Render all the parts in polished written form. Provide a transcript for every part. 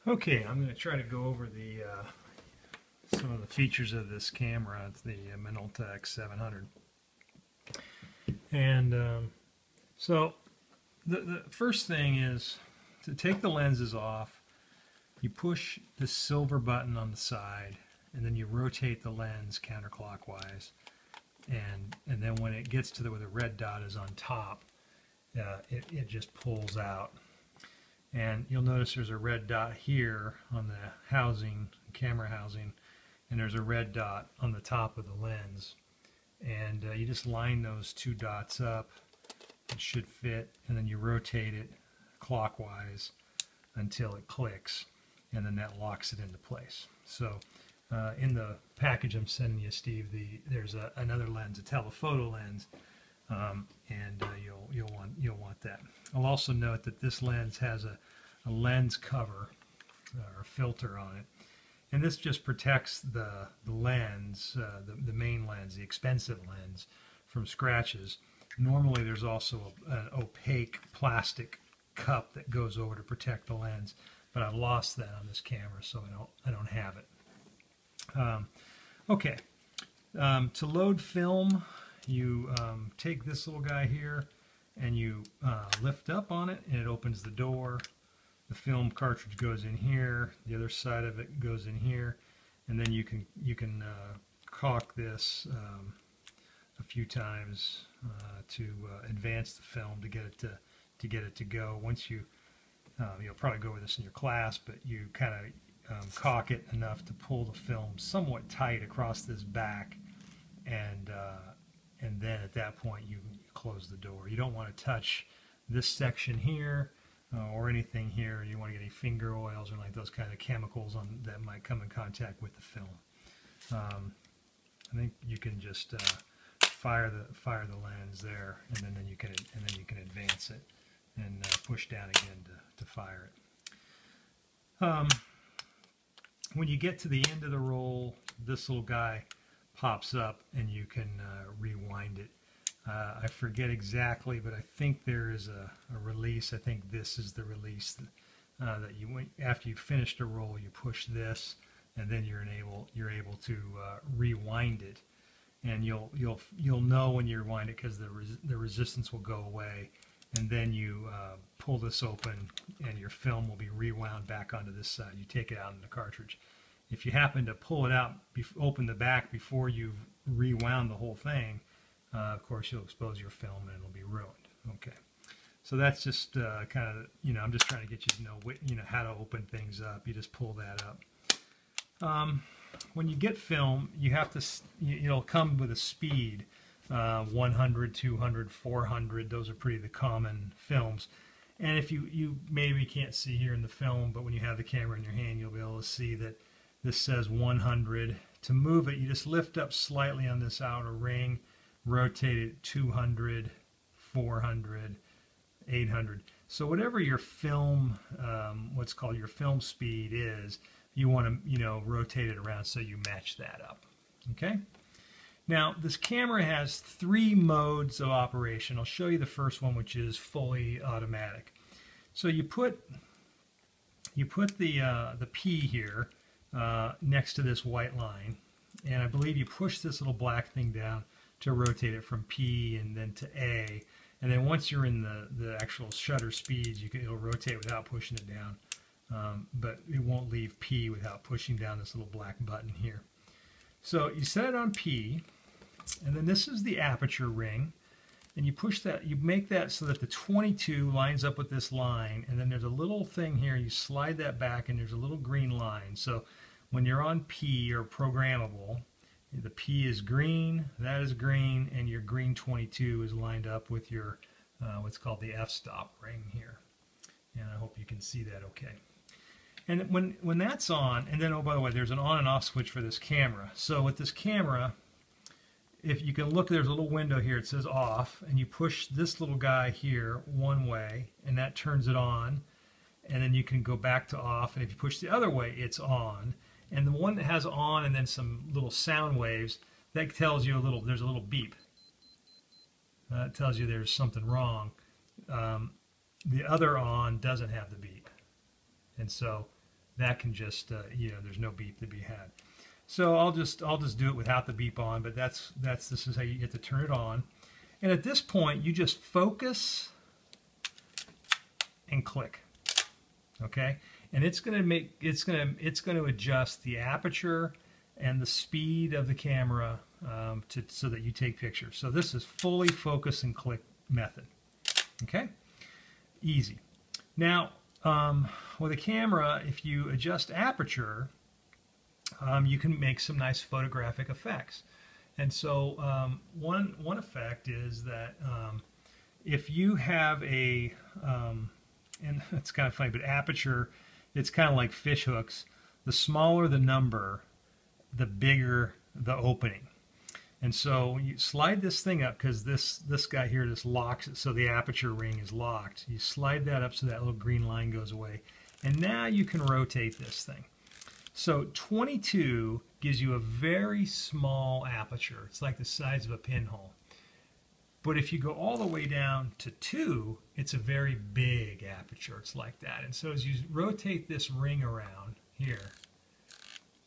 Okay, I'm going to try to go over the some of the features of this camera. It's the Minolta X700. And so the first thing is to take the lenses off. You push the silver button on the side, and then you rotate the lens counterclockwise. And then when it gets to where the red dot is on top, it just pulls out. And you'll notice there's a red dot here on the housing, camera housing, and there's a red dot on the top of the lens. And you just line those two dots up. It should fit, and then you rotate it clockwise until it clicks, and then that locks it into place. So in the package I'm sending you, Steve, there's another lens, a telephoto lens, and you'll want that. I'll also note that this lens has a lens cover or filter on it, and this just protects the lens, the main lens, the expensive lens, from scratches. Normally there's also an opaque plastic cup that goes over to protect the lens, but I've lost that on this camera, so I don't have it. Okay, to load film, you take this little guy here and you lift up on it, and it opens the door. The film cartridge goes in here. The other side of it goes in here, and then you can caulk this a few times to advance the film to get it to go. Once you'll probably go over this in your class, but you kind of caulk it enough to pull the film somewhat tight across this back, and then at that point you close the door. You don't want to touch this section here or anything here. You don't want to get any finger oils or like those kind of chemicals that might come in contact with the film. I think you can just fire the lens there, and then you can advance it and push down again to fire it. When you get to the end of the roll, this little guy pops up and you can rewind it. I forget exactly, but I think there is a release. I think this is the release that after you finish the roll, you push this, and then you're able to rewind it. And you'll know when you rewind it because the resistance will go away, and then you pull this open and your film will be rewound back onto this side. You take it out in the cartridge. If you happen to pull it out, open the back before you've rewound the whole thing, of course you'll expose your film and it'll be ruined. Okay, so that's just kind of, I'm just trying to get you to know how to open things up. You just pull that up. When you get film, you have to, it'll come with a speed, 100, 200, 400. Those are pretty the common films. And if you maybe can't see here in the film, but when you have the camera in your hand, you'll be able to see that this says 100. To move it, you just lift up slightly on this outer ring, rotate it 200, 400, 800. So whatever your film, what's called your film speed is, you want to rotate it around so you match that up. Okay. Now this camera has 3 modes of operation. I'll show you the first one, which is fully automatic. So you put the P here next to this white line, and I believe you push this little black thing down to rotate it from P and then to A, and then once you're in the actual shutter speeds, it'll rotate without pushing it down. But it won't leave P without pushing down this little black button here. So you set it on P, and then this is the aperture ring, and you push that, you make that so that the 22 lines up with this line, and then there's a little thing here, you slide that back and there's a little green line. So when you're on P or programmable, the P is green, that is green, and your green 22 is lined up with your what's called the f-stop ring here. And I hope you can see that okay. And when that's on, and then, oh, by the way, there's an on and off switch for this camera. So with this camera, if you can look, there's a little window here, it says off, and you push this little guy here one way, and that turns it on, and then you can go back to off, and if you push the other way, it's on. And the one that has on and then some little sound waves, that tells you there's a little beep. It tells you there's something wrong. The other on doesn't have the beep. And so that can just you know, there's no beep to be had. So I'll just do it without the beep on, but this is how you get to turn it on. And at this point, you just focus and click. Okay, and it's going to adjust the aperture and the speed of the camera so that you take pictures. So this is fully focus and click method. Okay, easy. Now with a camera, if you adjust aperture, you can make some nice photographic effects. And so one effect is that if you have a and it's kind of funny, but aperture, it's kind of like fish hooks. The smaller the number, the bigger the opening. And so you slide this thing up, because this guy here just locks it, so the aperture ring is locked. You slide that up so that little green line goes away. And now you can rotate this thing. So 22 gives you a very small aperture. It's like the size of a pinhole. But if you go all the way down to 2, it's a very big aperture. It's like that. And so as you rotate this ring around here,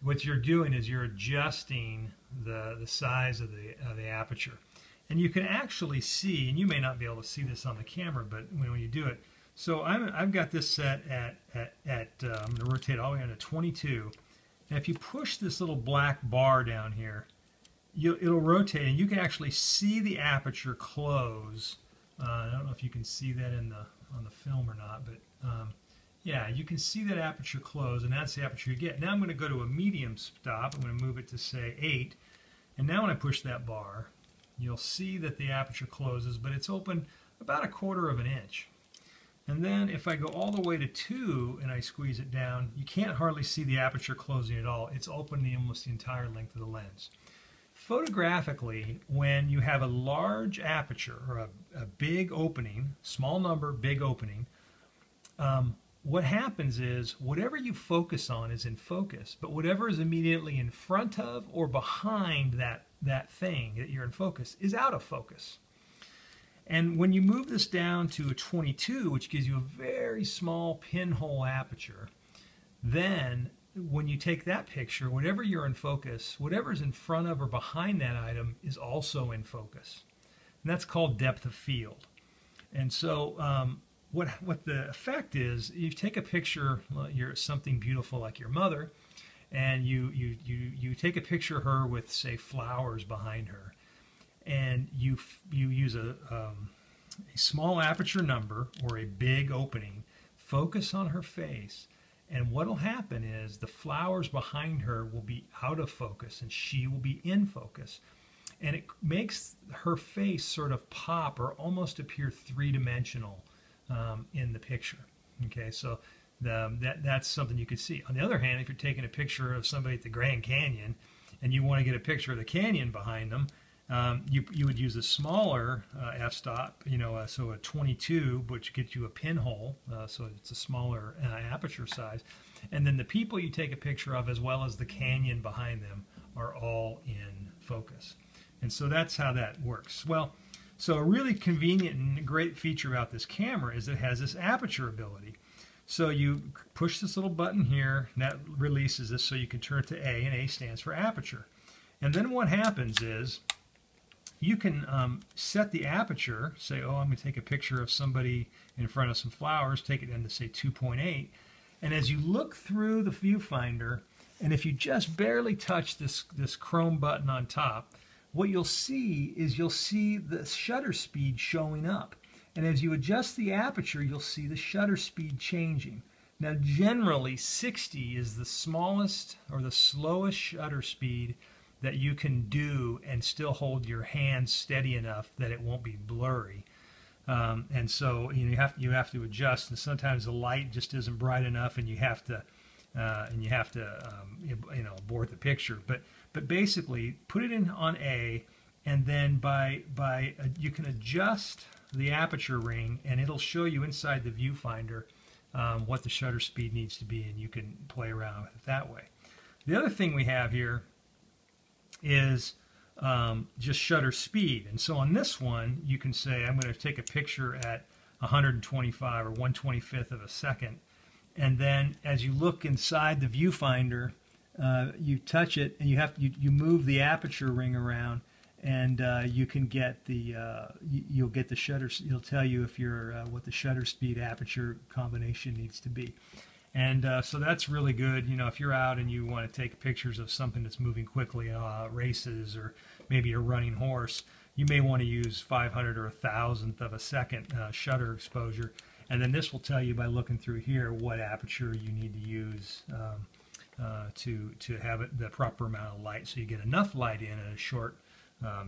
what you're doing is you're adjusting the size of the aperture. And you can actually see, and you may not be able to see this on the camera, but when you do it, so I've got this set at I'm going to rotate all the way down to 22. And if you push this little black bar down here, it'll rotate, and you can actually see the aperture close. I don't know if you can see that on the film or not, but yeah, you can see that aperture close, and that's the aperture you get. Now I'm going to go to a medium stop. I'm going to move it to, say, 8. And now when I push that bar, you'll see that the aperture closes, but it's open about 1/4 of an inch. And then if I go all the way to 2 and I squeeze it down, you can't hardly see the aperture closing at all. It's open almost the entire length of the lens. Photographically, when you have a large aperture or a big opening, small number, big opening, what happens is whatever you focus on is in focus, but whatever is immediately in front of or behind that thing that you're in focus is out of focus. And when you move this down to a 22, which gives you a very small pinhole aperture, then when you take that picture, whatever you're in focus, whatever's in front of or behind that item is also in focus. And that's called depth of field. And so what the effect is, you take a picture, you're something beautiful like your mother, and you take a picture of her with, say, flowers behind her, and you use a small aperture number or a big opening, focus on her face, and what will happen is the flowers behind her will be out of focus and she will be in focus. And it makes her face sort of pop or almost appear three-dimensional in the picture. Okay, so that's something you can see. On the other hand, if you're taking a picture of somebody at the Grand Canyon and you want to get a picture of the canyon behind them, you would use a smaller f-stop, so a 22, which gets you a pinhole, so it's a smaller aperture size. And then the people you take a picture of, as well as the canyon behind them, are all in focus. And so that's how that works. Well, so a really convenient and great feature about this camera is it has this aperture ability. So you push this little button here, and that releases this so you can turn it to A, and A stands for aperture. And then what happens is you can set the aperture, say, oh, I'm going to take a picture of somebody in front of some flowers, take it down to, say, 2.8. And as you look through the viewfinder, and if you just barely touch this chrome button on top, what you'll see is you'll see the shutter speed showing up. And as you adjust the aperture, you'll see the shutter speed changing. Now, generally, 60 is the smallest or the slowest shutter speed that you can do and still hold your hand steady enough that it won't be blurry. And so you have to adjust, and sometimes the light just isn't bright enough, and you have to abort the picture. But basically, put it in on A, and then you can adjust the aperture ring, and it'll show you inside the viewfinder what the shutter speed needs to be, and you can play around with it that way. The other thing we have here is just shutter speed. And so on this one, you can say, I'm going to take a picture at 125 or 1/25 of a second, and then as you look inside the viewfinder, you touch it, and you move the aperture ring around, and you can get the you'll get the shutter. It'll tell you if you're what the shutter speed aperture combination needs to be, and so that's really good. You know, if you're out and you want to take pictures of something that's moving quickly, races, or maybe a running horse, you may want to use 500 or 1,000th of a second shutter exposure, and then this will tell you by looking through here what aperture you need to use to have the proper amount of light, so you get enough light in a short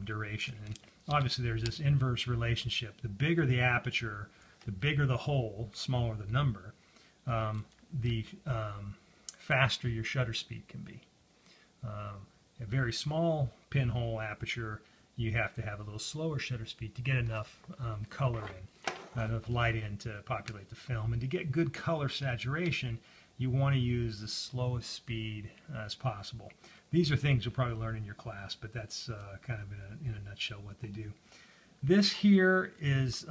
duration. And obviously there's this inverse relationship. The bigger the aperture, the bigger the hole, smaller the number, the faster your shutter speed can be. A very small pinhole aperture, you have to have a little slower shutter speed to get enough color in, enough light in to populate the film. And to get good color saturation, you want to use the slowest speed as possible. These are things you'll probably learn in your class, but that's kind of in a nutshell what they do. This here is,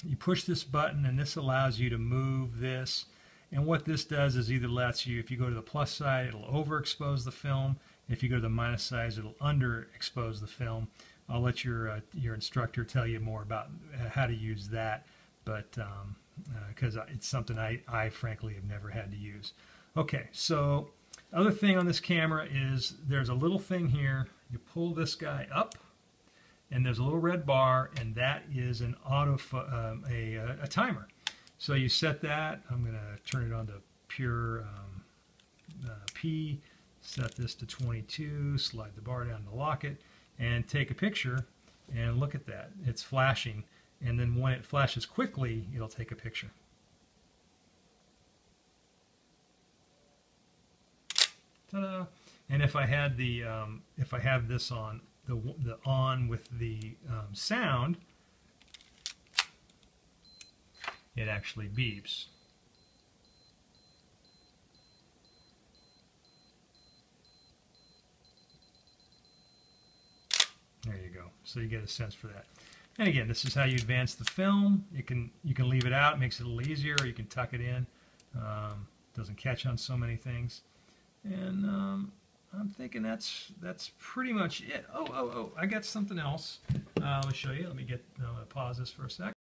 you push this button and this allows you to move this. And what this does is either lets you, if you go to the plus side, it'll overexpose the film. If you go to the minus side, it'll underexpose the film. I'll let your instructor tell you more about how to use that, but because it's something I frankly have never had to use. Okay, so other thing on this camera is there's a little thing here. You pull this guy up, and there's a little red bar, and that is an a timer. So you set that. I'm going to turn it on to pure P, set this to 22, slide the bar down to lock it, and take a picture, and look at that. It's flashing, and then when it flashes quickly, it'll take a picture. Ta-da! And if I had the if I have this on the on with the sound, it actually beeps. There you go. So you get a sense for that. And again, this is how you advance the film. You can leave it out, it makes it a little easier, or you can tuck it in. Doesn't catch on so many things. And I'm thinking that's pretty much it. Oh, I got something else. Let me show you. Let me pause this for a sec.